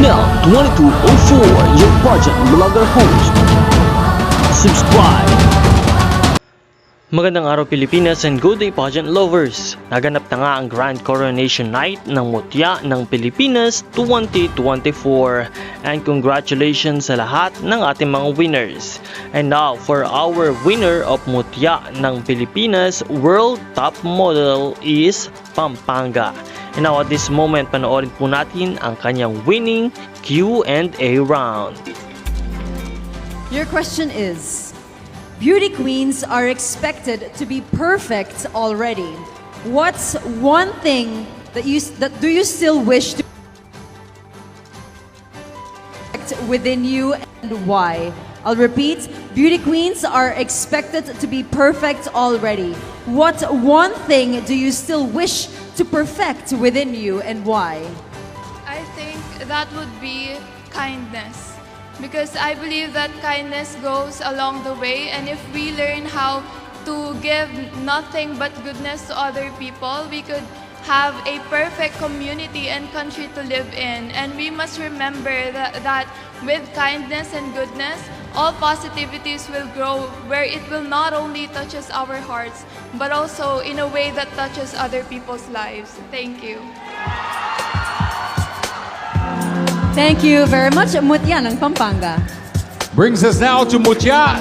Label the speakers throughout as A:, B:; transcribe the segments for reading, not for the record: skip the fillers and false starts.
A: Miguel 2204, your pageant vlogger host. Subscribe! Magandang araw Pilipinas and good day pageant lovers! Naganap na nga ang Grand Coronation Night ng Mutya ng Pilipinas 2024 and congratulations sa lahat ng ating mga winners. And now for our winner of Mutya ng Pilipinas World Top Model is Pampanga. And now at this moment panoorin po natin ang kanyang winning Q&A round.
B: Your question is, beauty queens are expected to be perfect already. What's one thing that do you still wish to perfect within you and why? I'll repeat, beauty queens are expected to be perfect already. What one thing do you still wish to perfect within you and why?
C: I think that would be kindness. Because I believe that kindness goes along the way, and if we learn how to give nothing but goodness to other people, we could have a perfect community and country to live in. And we must remember that with kindness and goodness, all positivities will grow, where it will not only touches our hearts, but also in a way that touches other people's lives. Thank you.
B: Thank you very much, Mutya ng Pampanga.
D: Brings us now to Mutya.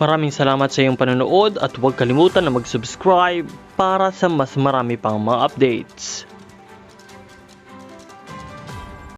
A: Maraming salamat sa iyong panonood at huwag kalimutan na mag-subscribe para sa mas marami pang mga updates.